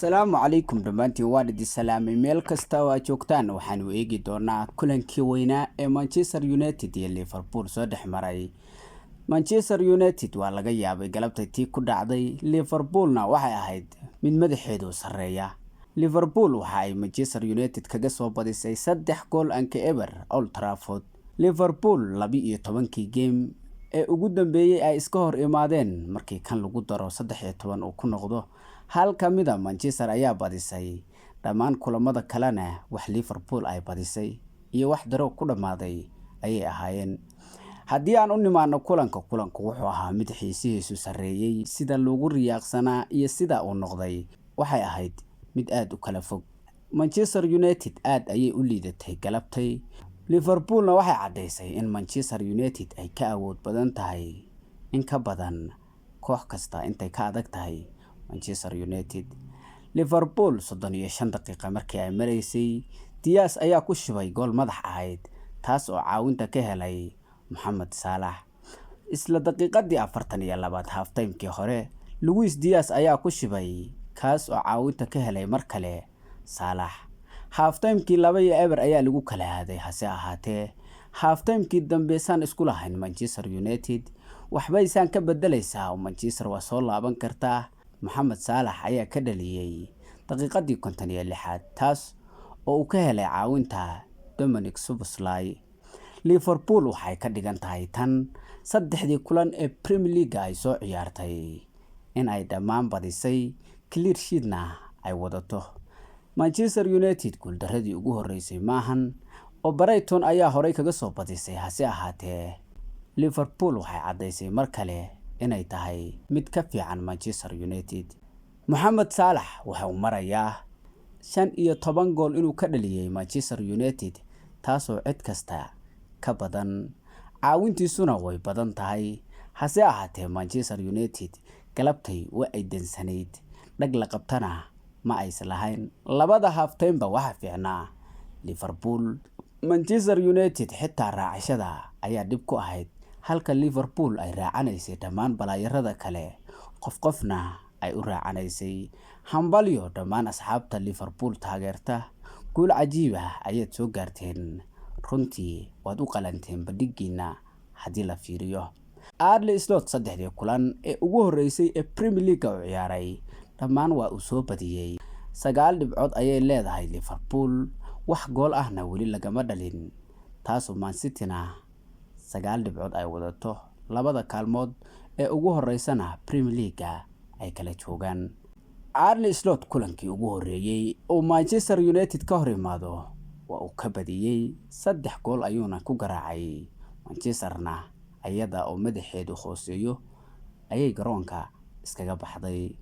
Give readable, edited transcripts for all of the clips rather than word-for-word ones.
السلام عليكم دمانتي والدي السلامي ميل كستا waa joogtaan waxaan u eegi doonaa kulankii weynaa ee Manchester United iyo Liverpool soo dhaxmaray. Manchester United waa laga yaabay galabtay tii ku dhacday, Liverpoolna waxay ahayd mid madaxeedu sareeya. Liverpool waxa ay Manchester United kaga soo badisay 3 gool anka ever Old Trafford. Liverpool 12 game ee ugu dambeeyay ay iska hor imaadeen markii kan lagu daro 13 oo ku noqdo. hal kamida Manchester ayaa badisay dhamaan kulamada kalena wax Liverpool ay badisay iyo wax daro ku dhamaaday ayay ahaayeen. haddii aan u nimaano kulanku wuxuu ahaa mid xiisihiisu sareeyay sida loogu riyaaqsanaa iyo sida uu noqday waxay ahayd mid aad u kala fog. Manchester United aad ayay u liidatay galabtay. Liverpoolna waxay cadeysay in Manchester United ay ka awood badan tahay in ka badan koox kasta intay ka adag tahay Manchester United. Liverpool 35 daqiiqo markii ay mareysay, Diaz ayaa ku shubay gool madax ahayd taas oo caawinta ka helay Salaah. isla daqiiqadii 42 half time-kii hore, Luis Diaz ayaa ku shubay kaas oo caawinta ka helay mar kale Salaah. half time-kii 2-0 ayaa lagu kala haaday hase ahaatee half time-kii dambeysaan isku lahayn Manchester United waxbay isaan ka bedelaysaa oo Manchester waa soo laaban kartaa. Salaah ayaa ka dhaliyay daqiiqadii 56 taas oo uu ka helay caawinta Dominic Szoboszlai. Liverpool waxay ka dhigan tahay tan saddexdii kulan ee Premier League ay soo ciyaartay in ay dhammaan badisay, clear sheet-na ay wadato. Manchester United guuldaradii ugu horeysay maahan oo Brighton ayaa horey kaga soo badisay hase ahaatee Liverpool waxay cadeysay mar kale inay tahay mid ka fiican Manchester United. Salaah waxa uu marayaa 15 gool inuu ka dhaliyay Manchester United taasoo cid kasta ka badan, caawintiisuna way badan tahay hase ahaatee Manchester United galabtay waa ay dansanayd, dhag la qabtana ma ay islahayn. labada half time-ba waxa fiicnaa Liverpool. Manchester United xitaa raacashada ayaa dib ku ahayd halka Liverpool ay raacanaysay dhamaan balaayarada kale qofna ay u raacanaysay. hambalyo dhamaan asxaabta Liverpool taageerta, guul cajiib ah ayaad soo gaarteen, runtii waad u qalanteen badhigiina haddii la fiiriyo. Arne Slot 3 kulan ee ugu horeysay ee Premier League u ciyaaray dhamaan waa uu soo badiyay. 9 dhibcood ayay leedahay Liverpool, wax gool ahna weli lagama dhalin taasoo Man City-na 9 dhibcood ay wadato. labada kaalmood ee ugu horeysana Premier League ay kala joogaan. Arne Slot kulankii ugu horeeyay oo Manchester United ka hor imaado waa uu ka badiyay 3 gool ayuuna ku garaacay. Manchesterna ayada oo madaxeedu hooseeyo ayay garoonka iskaga baxday.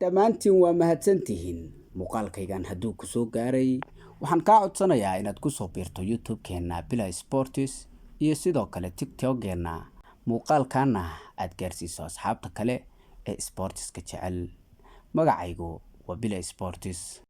dhammaantiin waa mahadsantihiin. muuqaalkaygan hadduu ku soo gaaray waxaan ka codsanayaa inaad ku soo biirto YouTube-keena Bila Sports iyo sidoo kale TikTok-keena. muuqaalkana aad gaarsiiso asxaabta kale ee sportska jecel. magacaygu waa Bila Sports.